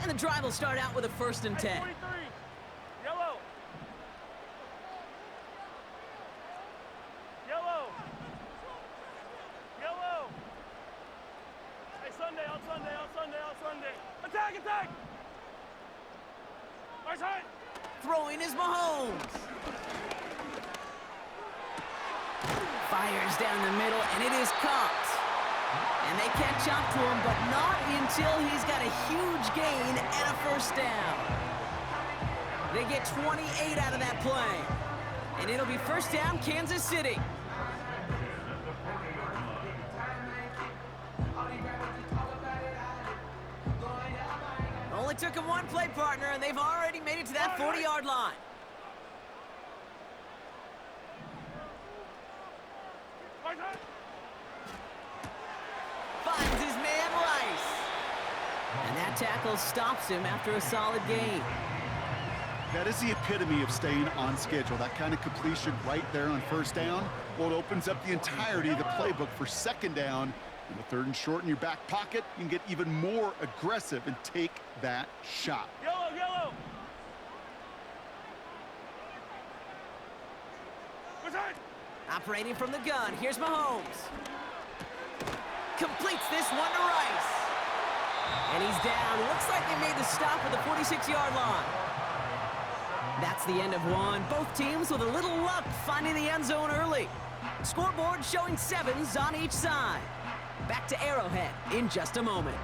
And the drive will start out with a 1st and 10. 43. Yellow. Yellow. Yellow. Hey, Sunday, on Sunday, on Sunday, on Sunday. Attack, attack. Right side. Throwing is Mahomes. Fires down the middle, and it is caught. And they catch up to him, but not until he's got a huge gain and a 1st down. They get 28 out of that play. And it'll be 1st down, Kansas City. Only took him one play, partner, and they've already made it to that 40-yard line. Finds his man Rice. And that tackle stops him after a solid gain. That is the epitome of staying on schedule. That kind of completion right there on 1st down. Well, it opens up the entirety of the playbook for 2nd down. And with 3rd and short in your back pocket, you can get even more aggressive and take that shot. Yellow, yellow. Operating from the gun, here's Mahomes. Completes this one to Rice. And he's down. Looks like they made the stop at the 46-yard line. That's the end of one. Both teams with a little luck finding the end zone early. Scoreboard showing 7s on each side. Back to Arrowhead in just a moment.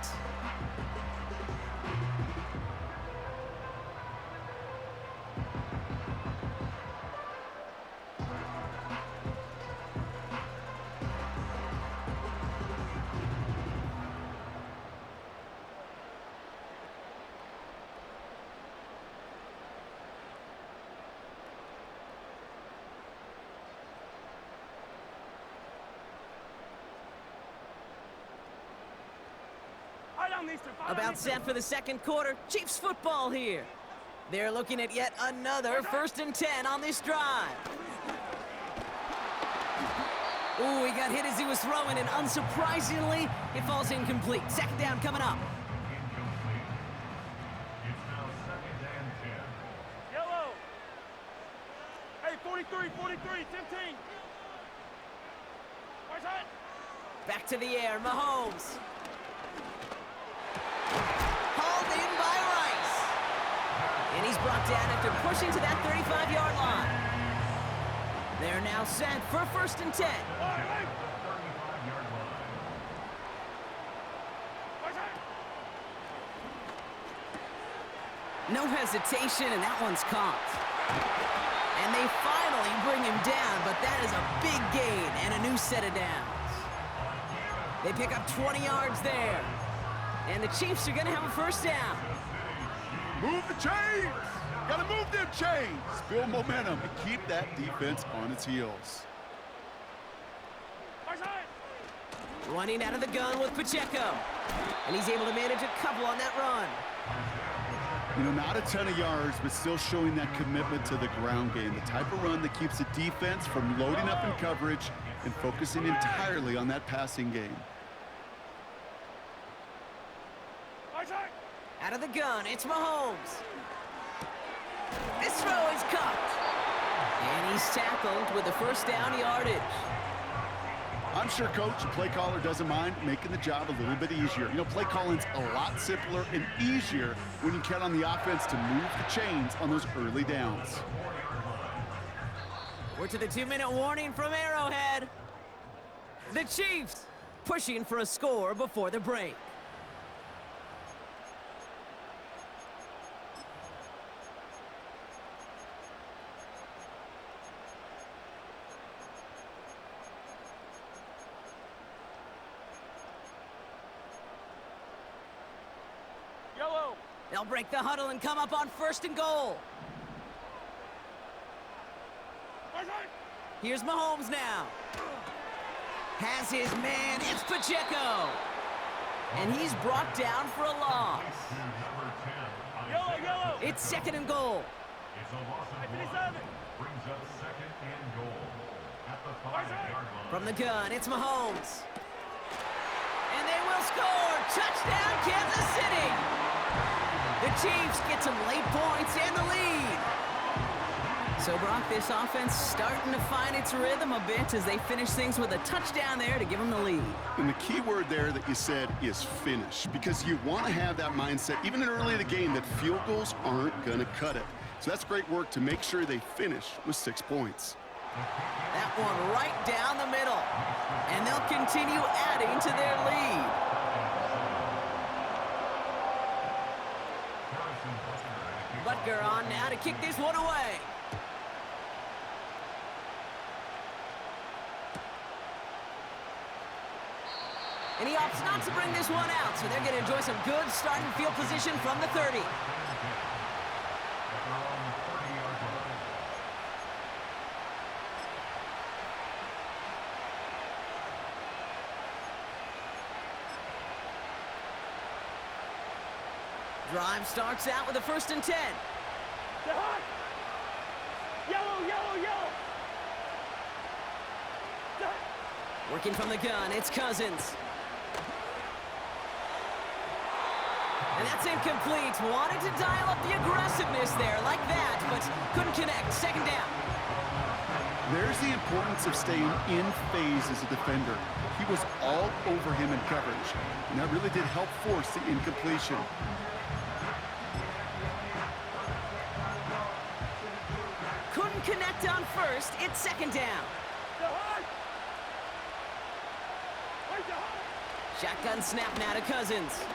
About set for the 2nd quarter. Chiefs football here. They're looking at yet another 1st and 10 on this drive. Ooh, he got hit as he was throwing, and unsurprisingly, it falls incomplete. 2nd down coming up. Yellow. Hey, 43, 43, 15. Right side. Back to the air, Mahomes. Hauled in by Rice. And he's brought down after pushing to that 35-yard line. They're now set for 1st and 10. No hesitation, and that one's caught. And they finally bring him down, but that is a big gain and a new set of downs. They pick up 20 yards there. And the Chiefs are going to have a 1st down. Move the chains! Gotta move them chains! Build momentum and keep that defense on its heels. Running out of the gun with Pacheco. And he's able to manage a couple on that run. You know, not a ton of yards, but still showing that commitment to the ground game. The type of run that keeps the defense from loading up in coverage and focusing entirely on that passing game. Out of the gun, it's Mahomes. This throw is caught. And he's tackled with the 1st down yardage. I'm sure Coach, the play caller, doesn't mind making the job a little bit easier. You know, play calling's a lot simpler and easier when you count on the offense to move the chains on those early downs. We're to the 2-minute warning from Arrowhead. The Chiefs pushing for a score before the break. They'll break the huddle and come up on 1st and goal. Here's Mahomes now. Has his man, it's Pacheco. And he's brought down for a loss. Yellow, yellow. It's 2nd and goal. It's a loss of 1. Brings up 2nd and goal at the 5-yard line. From the gun, it's Mahomes. And they will score. Touchdown, Kansas City. The Chiefs get some late points and the lead. So, Brock, this offense starting to find its rhythm a bit as they finish things with a touchdown there to give them the lead. And the key word there that you said is finish, because you want to have that mindset, even early in the game, that field goals aren't going to cut it. So that's great work to make sure they finish with 6 points. That one right down the middle. And they'll continue adding to their lead. Butker on now to kick this one away. And he opts not to bring this one out, so they're going to enjoy some good starting field position from the 30. Drive starts out with a 1st and 10. They're hot. Yellow, yellow, yellow. Working from the gun, it's Cousins. And that's incomplete. Wanted to dial up the aggressiveness there like that, but couldn't connect. 2nd down. There's the importance of staying in phase as a defender. He was all over him in coverage, and that really did help force the incompletion. Couldn't connect on 1st. It's 2nd down. Shotgun snap now to Cousins.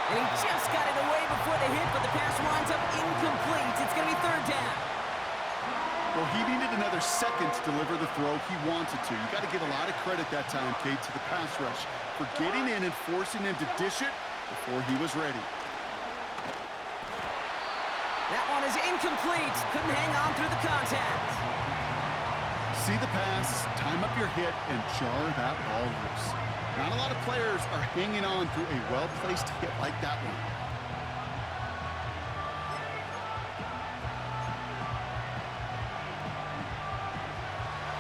And he just got it away before the hit, but the pass winds up incomplete. It's going to be 3rd down. Well, he needed another second to deliver the throw he wanted to. You got to give a lot of credit that time, Kate, to the pass rush for getting in and forcing him to dish it before he was ready. That one is incomplete. Couldn't hang on through the contact. See the pass, time up your hit, and jar that ball loose. Not a lot of players are hanging on through a well-placed hit like that one.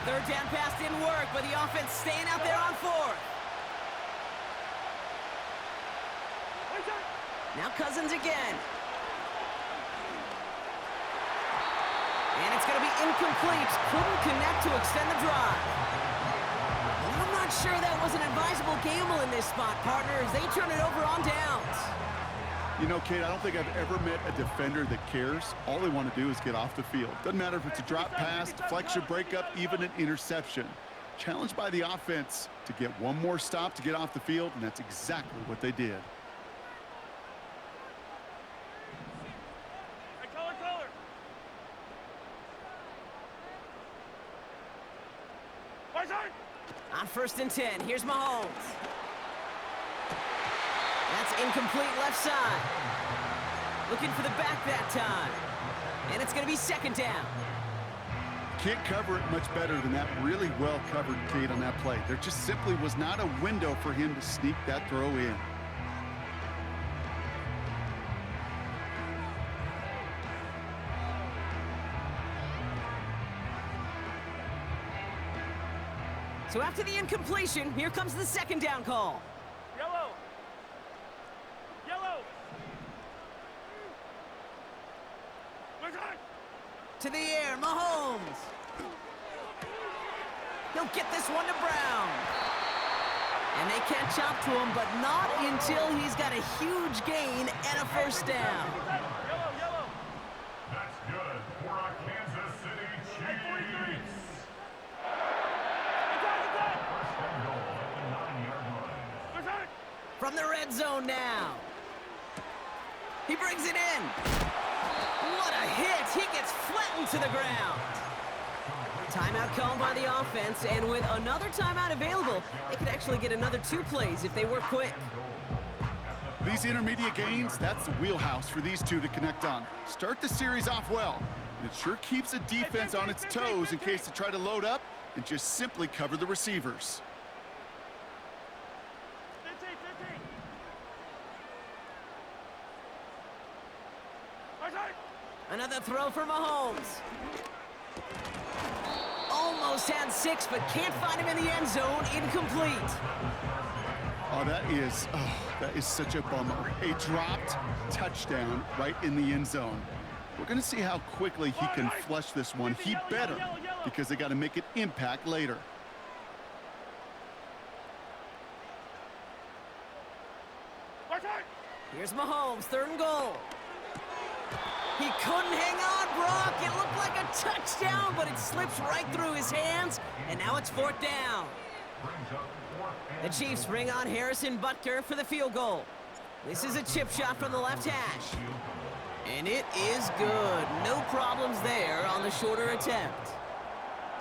Third down pass didn't work, but the offense staying out there on 4th. Now Cousins again. And it's going to be incomplete. Couldn't connect to extend the drive. And I'm not sure that was an advisable gamble in this spot, partners. They turn it over on downs. You know, Kate, I don't think I've ever met a defender that cares. All they want to do is get off the field. Doesn't matter if it's a drop pass, deflection, breakup, even an interception. Challenged by the offense to get one more stop to get off the field, and that's exactly what they did. On 1st and 10, here's Mahomes. That's incomplete left side. Looking for the back that time. And it's going to be 2nd down. Can't cover it much better than that. Really well covered, Kate, on that play. There just simply was not a window for him to sneak that throw in. So after the incompletion, here comes the 2nd down call. Yellow. Yellow. To the air, Mahomes. He'll get this one to Brown. And they catch up to him, but not until he's got a huge gain and a 1st down. Yellow, yellow. That's good for our Kansas City Chiefs. First and goal at the 9-yard line. From the red zone now. He brings it in. What a hit. He gets flattened to the ground. Timeout called by the offense, and with another timeout available, they could actually get another 2 plays if they work quick. These intermediate gains, that's the wheelhouse for these two to connect on. Start the series off well. And it sure keeps the defense on its toes in case they try to load up and just simply cover the receivers. 15. Another throw for Mahomes. Almost had 6, but can't find him in the end zone. Incomplete. Oh, that is such a bummer. A dropped touchdown right in the end zone. We're going to see how quickly he can flush this one. He better, because they got to make an impact later. Here's Mahomes, 3rd and goal. He couldn't hang on, Brock. It looked like a touchdown, but it slips right through his hands, and now it's 4th down. The Chiefs bring on Harrison Butker for the field goal. This is a chip shot from the left hash. And it is good. No problems there on the shorter attempt.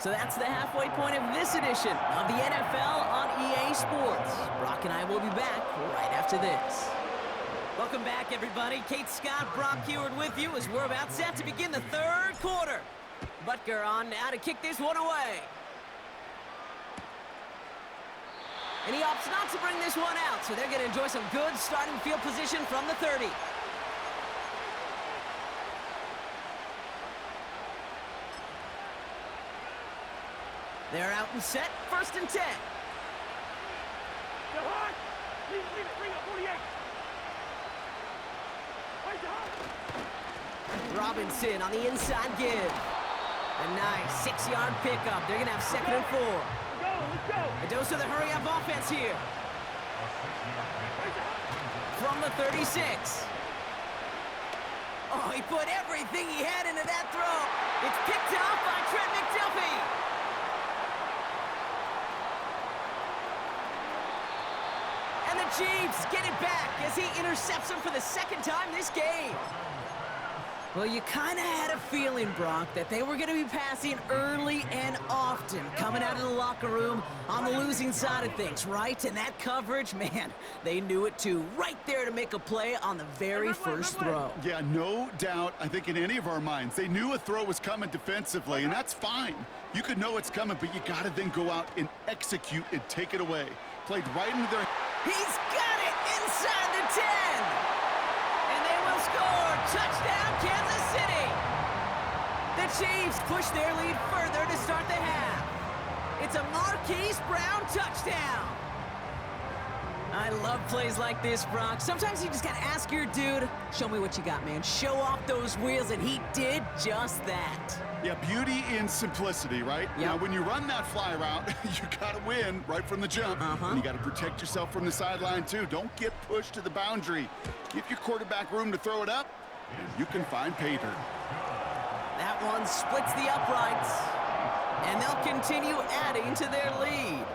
So that's the halfway point of this edition of the NFL on EA Sports. Brock and I will be back right after this. Welcome back, everybody. Kate Scott, Brock Heward with you as we're about set to begin the 3rd quarter. Butker on now to kick this one away. And he opts not to bring this one out, so they're going to enjoy some good starting field position from the 30. They're out and set, 1st and 10. Leave it, bring up 48. Robinson on the inside give. A nice 6-yard pickup. They're going to have 2nd and 4. Let's go. A dose of the hurry-up offense here. From the 36. Oh, he put everything he had into that throw. It's picked off by Trent McDuffie. And the Chiefs get it back as he intercepts him for the 2nd time this game. Well, you kind of had a feeling, Brock, that they were going to be passing early and often, coming out of the locker room on the losing side of things, right? And that coverage, man, they knew it too. Right there to make a play on the very first throw. Yeah, no doubt, I think in any of our minds, they knew a throw was coming defensively, and that's fine. You could know it's coming, but you got to then go out and execute and take it away. Played right into their... He's got it inside the 10. And they will score. Touchdown, Kansas City. The Chiefs push their lead further to start the half. It's a Marquise Brown touchdown. I love plays like this, Brock. Sometimes you just got to ask your dude, show me what you got, man. Show off those wheels, and he did just that. Yeah, beauty in simplicity, right? Yep. Now, when you run that fly route, you got to win right from the jump. And you got to protect yourself from the sideline, too. Don't get pushed to the boundary. Give your quarterback room to throw it up, and you can find pay dirt. That one splits the uprights, and they'll continue adding to their lead.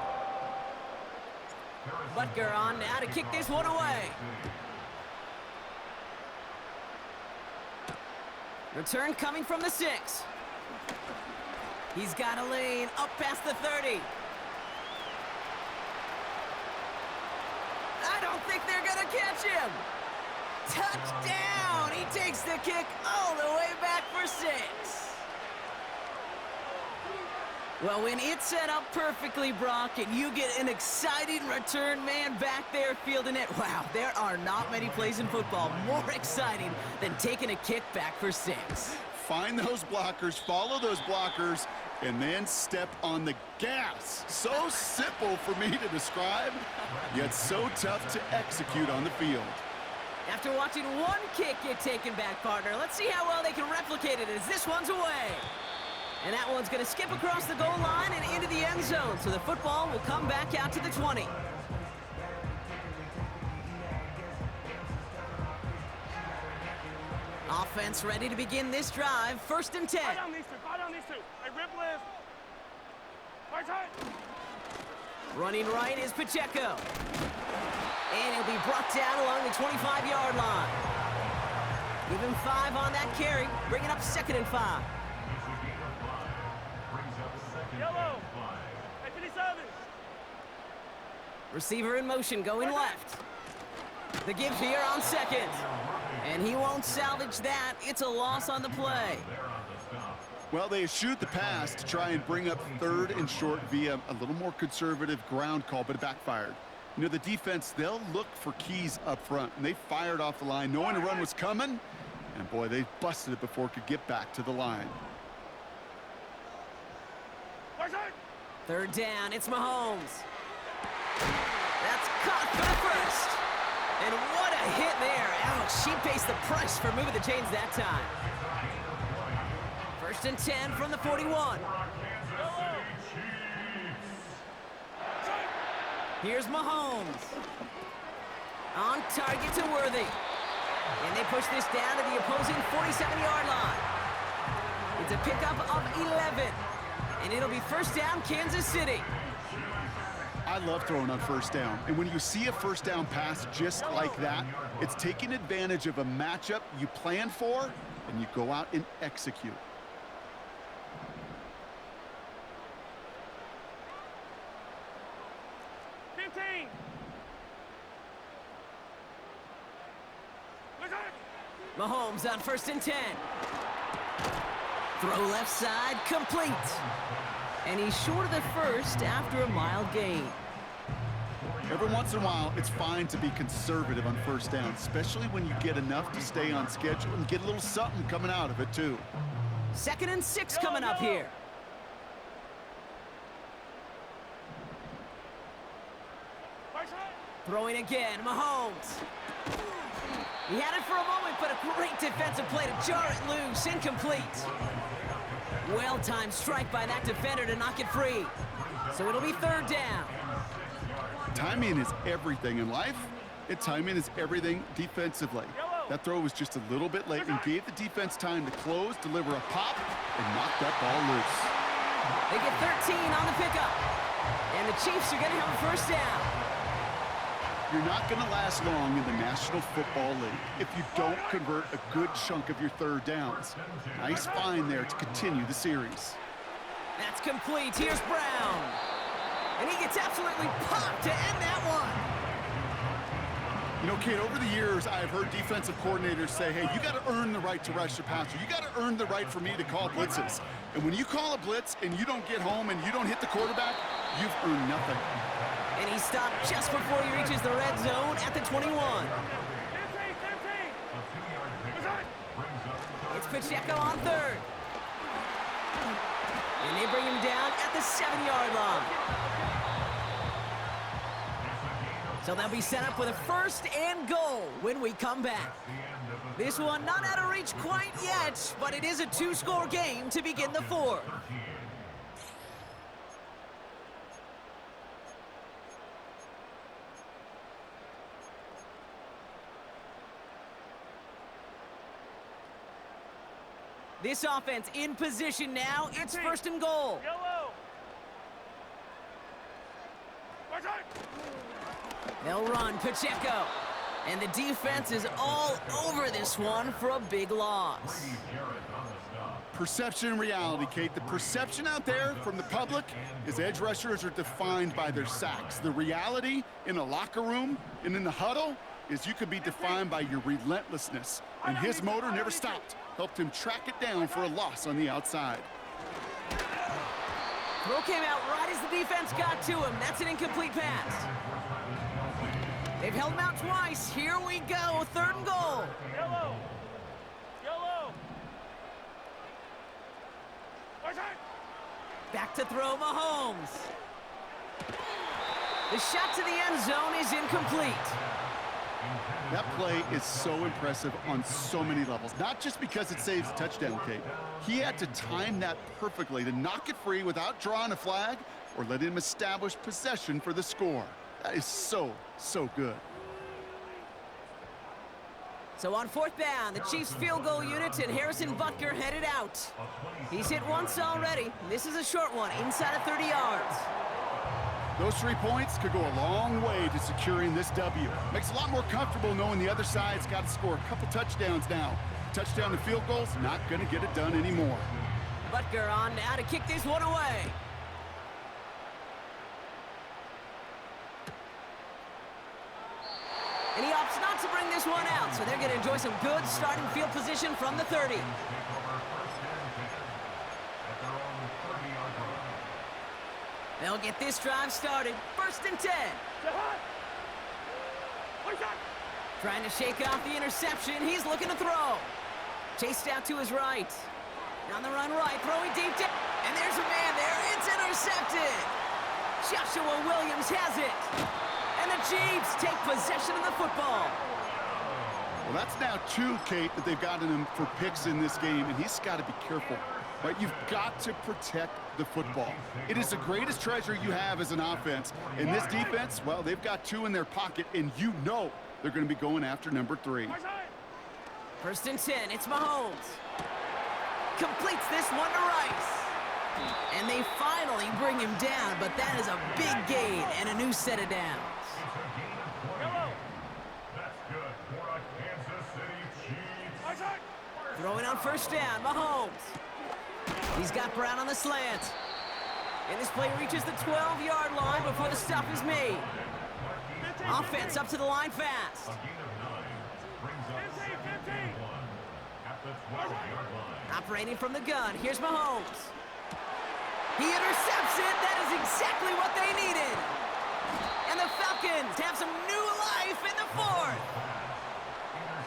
Butker on now to kick this one away. Return coming from the 6. He's got a lane up past the 30. I don't think they're going to catch him. Touchdown! He takes the kick all the way back for 6. Well, when it's set up perfectly, Brock, and you get an exciting return man back there fielding it, wow, there are not many plays in football more exciting than taking a kick back for 6. Find those blockers, follow those blockers, and then step on the gas. So simple for me to describe, yet so tough to execute on the field. After watching one kick get taken back, partner, let's see how well they can replicate it as this one's away. And that one's going to skip across the goal line and into the end zone, so the football will come back out to the 20. Offense ready to begin this drive. 1st and 10. Fire down these two. Hey, rip lift. Fire tight. Running right is Pacheco. And he'll be brought down along the 25-yard line. Give him 5 on that carry, bringing up 2nd and 5. Yellow. Hey, 57. Receiver in motion, going left. The give here on 2nd. And he won't salvage that. It's a loss on the play. Well, they eschewed the pass to try and bring up 3rd and short via a little more conservative ground call, but it backfired. You know, the defense, they'll look for keys up front, and they fired off the line knowing a run was coming, and boy, they busted it before it could get back to the line. 3rd down, it's Mahomes. That's caught for the first. And what a hit there. Ouch, she pays the price for moving the chains that time. 1st and 10 from the 41. Here's Mahomes. On target to Worthy. And they push this down to the opposing 47-yard line. It's a pickup of 11. And it'll be 1st down, Kansas City. I love throwing on 1st down. And when you see a 1st down pass just like that, it's taking advantage of a matchup you planned for, and you go out and execute. Mahomes on 1st and 10. Throw left side, complete. And he's short of the first after a mild gain. Every once in a while, it's fine to be conservative on 1st down, especially when you get enough to stay on schedule and get a little something coming out of it, too. 2nd and 6 coming up here. Throwing again, Mahomes. He had it for a moment, but a great defensive play to jar it loose. Incomplete. Well-timed strike by that defender to knock it free. So it'll be 3rd down. Timing is everything in life, and timing is everything defensively. That throw was just a little bit late and gave the defense time to close, deliver a pop, and knock that ball loose. They get 13 on the pickup. And the Chiefs are going to have a 1st down. You're not going to last long in the National Football League if you don't convert a good chunk of your 3rd downs. Nice find there to continue the series. That's complete. Here's Brown. And he gets absolutely popped to end that one. You know, Kate, over the years, I've heard defensive coordinators say, hey, you got to earn the right to rush the passer. You got to earn the right for me to call blitzes. And when you call a blitz and you don't get home and you don't hit the quarterback, you've earned nothing. And he stopped just before he reaches the red zone at the 21. It's Pacheco on 3rd. And they bring him down at the 7-yard line. So they'll be set up with a 1st and goal when we come back. This one not out of reach quite yet, but it is a 2-score game to begin the 4th. This offense in position now. It's 1st and goal. They'll run Pacheco. And the defense is all over this one for a big loss. Perception and reality, Kate. The perception out there from the public is edge rushers are defined by their sacks. The reality in a locker room and in the huddle is you could be defined by your relentlessness. And his motor never stopped. Helped him track it down for a loss on the outside. Throw came out right as the defense got to him. That's an incomplete pass. They've held him out twice. Here we go. 3rd and goal. Yellow. Back to throw Mahomes. The shot to the end zone is incomplete. That play is so impressive on so many levels. Not just because it saves a touchdown, Kate. He had to time that perfectly to knock it free without drawing a flag or let him establish possession for the score. That is so, so good. So on 4th down, the Chiefs field goal unit and Harrison Butker headed out. He's hit once already. This is a short one, inside of 30 yards. Those 3 points could go a long way to securing this W. Makes it a lot more comfortable knowing the other side's got to score a couple touchdowns now. Touchdown and field goals, not going to get it done anymore. Butker on now to kick this one away. And he opts not to bring this one out, so they're going to enjoy some good starting field position from the 30. They'll get this drive started. 1st and 10. Trying to shake off the interception. He's looking to throw. Chased out to his right. On the run right, throwing deep. And there's a man there. It's intercepted. Joshua Williams has it. And the Chiefs take possession of the football. Well, that's now 2, Kate, that they've gotten him for picks in this game, and he's got to be careful. Right? You've got to protect the football. It is the greatest treasure you have as an offense. In this defense, well, they've got 2 in their pocket, and you know they're going to be going after number 3. First and 10, it's Mahomes. Completes this one to Rice. And they finally bring him down, but that is a big gain and a new set of downs. Throwing on first down, Mahomes. He's got Brown on the slant. And this play reaches the 12-yard line before the stop is made. Offense up to the line fast. Operating from the gun, here's Mahomes. He intercepts it. That is exactly what they needed. And the Falcons have some new life in the 4th.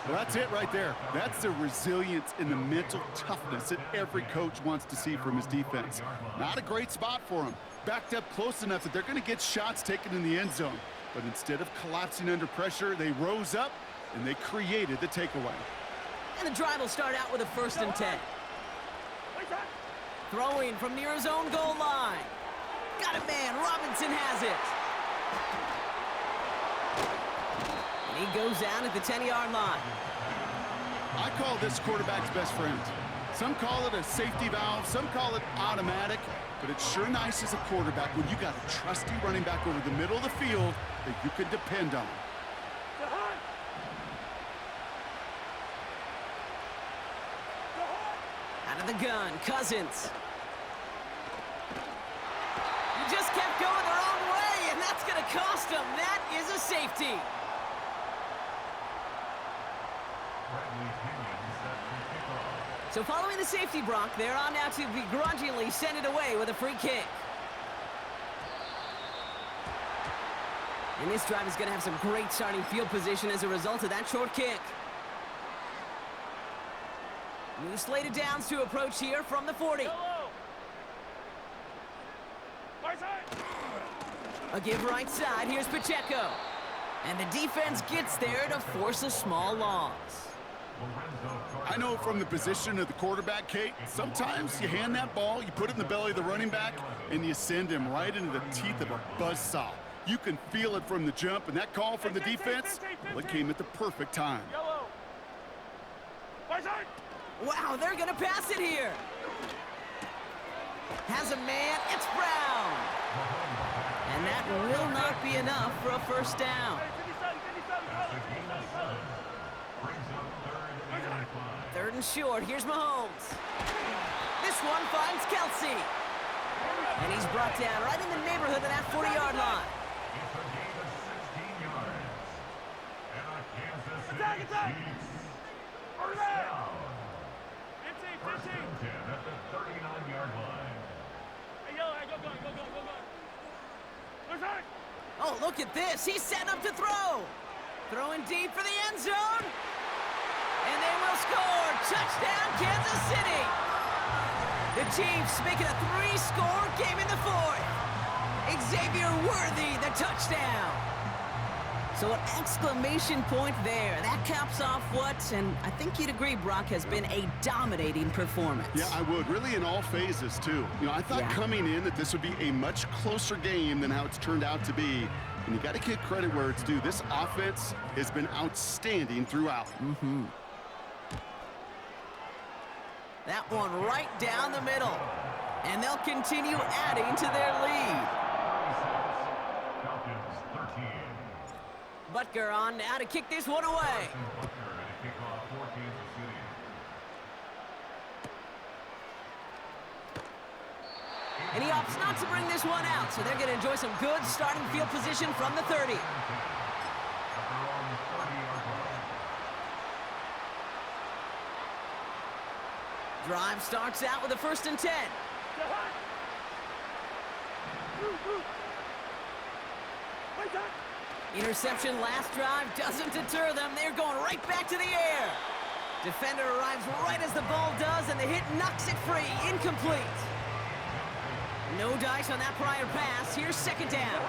Well, that's it right there. That's the resilience and the mental toughness that every coach wants to see from his defense. Not a great spot for him. Backed up close enough that they're going to get shots taken in the end zone. But instead of collapsing under pressure, they rose up and they created the takeaway. And the drive will start out with a first and 10. Throwing from near his own goal line. Got it, man. Robinson has it. And he goes down at the 10-yard line. I call this quarterback's best friend. Some call it a safety valve, some call it automatic, but it's sure nice as a quarterback when you got a trusty running back over the middle of the field that you can depend on. Out of the gun, Cousins. He just kept going the wrong way, and that's going to cost him. That is a safety. So following the safety, Brock, they're on now to begrudgingly send it away with a free kick. And this drive is going to have some great starting field position as a result of that short kick. New slated downs to approach here from the 40. A give right side. Here's Pacheco. And the defense gets there to force a small loss. I know from the position of the quarterback, Kate, sometimes you hand that ball, you put it in the belly of the running back, and you send him right into the teeth of a buzzsaw. You can feel it from the jump, and that call from the defense, well, it came at the perfect time. Wow, they're going to pass it here. Has a man, it's Brown. And that will not be enough for a first down. Third and short, here's Mahomes. This one finds Kelsey. And he's brought down right in the neighborhood of that 40-yard line. Attack, attack! Over there! 15. At the 39-yard line. Hey, yo, hey, go. Oh, look at this. He's setting up to throw. Throwing deep for the end zone. And they will score. Touchdown, Kansas City. The Chiefs making a 3-score game in the 4th. Xavier Worthy, the touchdown. So an exclamation point there. That caps off what, and I think you'd agree, Brock, has been a dominating performance. Yeah, I would. Really in all phases, too. You know, I thought coming in that this would be a much closer game than how it's turned out to be. And you got to give credit where it's due. This offense has been outstanding throughout. That one right down the middle. And they'll continue adding to their lead. Falcons 13. Butker on now to kick this one away. And he opts not to bring this one out, so they're going to enjoy some good starting field position from the 30. Drive starts out with a first and 10. Interception last drive doesn't deter them. They're going right back to the air. Defender arrives right as the ball does, and the hit knocks it free. Incomplete. No dice on that prior pass. Here's second down.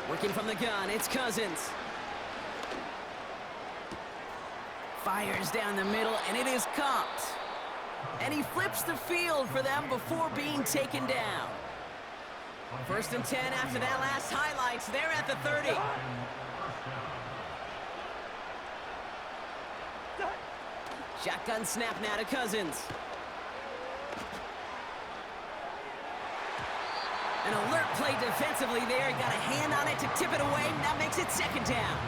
Working from the gun, it's Cousins. Fires down the middle, and it is caught. And he flips the field for them before being taken down. 1st and 10 after that last highlights. They're at the 30. Shotgun snap now to Cousins. An alert play defensively there. He got a hand on it to tip it away. That makes it 2nd down.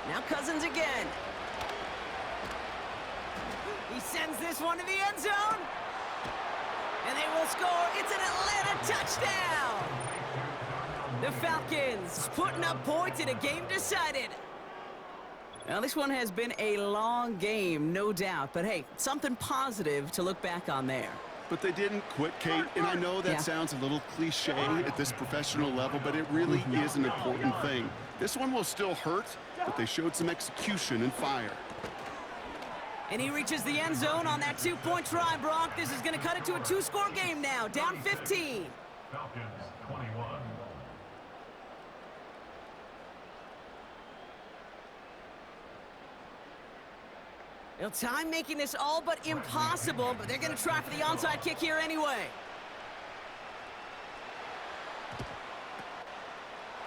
Now Cousins again. He sends this one to the end zone. And they will score. It's an Atlanta touchdown. The Falcons putting up points in a game decided. Now, this one has been a long game, no doubt. But, hey, something positive to look back on there. But they didn't quit, Kate, and I know that sounds a little cliche at this professional level, but it really is an important thing. This one will still hurt, but they showed some execution and fire. And he reaches the end zone on that 2-point try, Brock. This is going to cut it to a 2-score game now, down 15. Falcons 21. Well, time making this all but impossible, but they're going to try for the onside kick here anyway.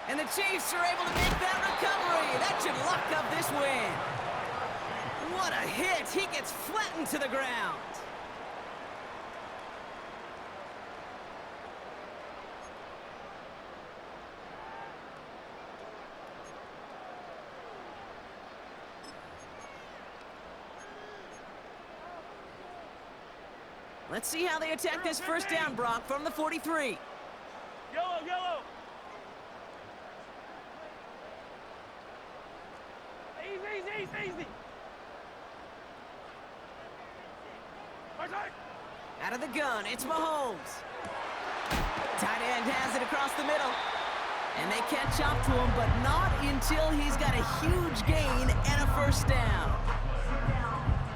And the Chiefs are able to make that recovery. That should lock up this win. What a hit. He gets flattened to the ground. Let's see how they attack this 1st down, Brock, from the 43. Yellow, yellow. Easy. Out of the gun, it's Mahomes. Tight end has it across the middle. And they catch up to him, but not until he's got a huge gain and a 1st down.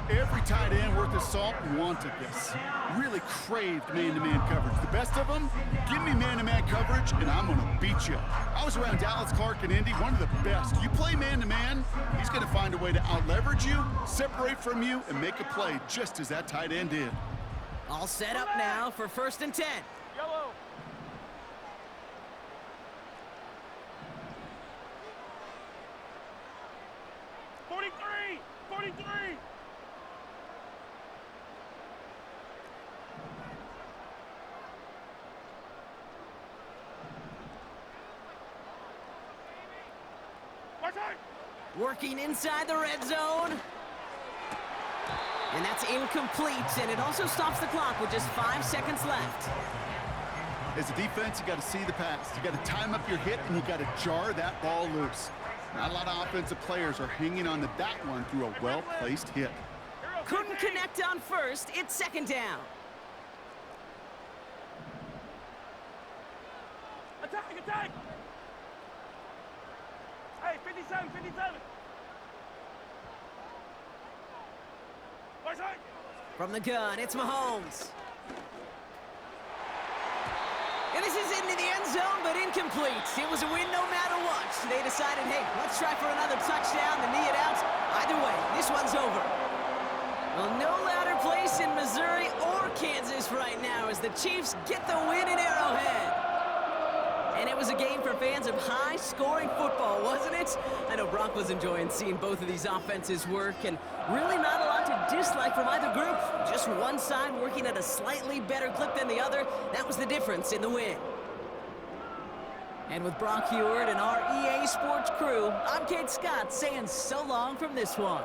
Every tight end worth his salt wanted this. Really craved man-to-man coverage. The best of them, give me man-to-man coverage, and I'm going to beat you. I was around Dallas Clark and Indy, one of the best. You play man-to-man, he's going to find a way to out-leverage you, separate from you, and make a play just as that tight end did. All set up now for 1st and 10. Yellow. Forty-three. Working inside the red zone. And that's incomplete, and it also stops the clock with just 5 seconds left. As a defense, you got to see the pass. You got to time up your hit, and you got to jar that ball loose. Not a lot of offensive players are hanging on to that one through a well-placed hit. Couldn't connect on 1st. It's 2nd down. Attack. Hey, 57. From the gun, it's Mahomes. And this is into the end zone, but incomplete. It was a win no matter what. They decided, hey, let's try for another touchdown to knee it out. Either way, this one's over. Well, no louder place in Missouri or Kansas right now as the Chiefs get the win in Arrowhead. And it was a game for fans of high-scoring football, wasn't it? I know Brock was enjoying seeing both of these offenses work, and really not a lot to dislike from either group. Just one side working at a slightly better clip than the other. That was the difference in the win. And with Brock Heward and our EA Sports crew, I'm Kate Scott saying so long from this one.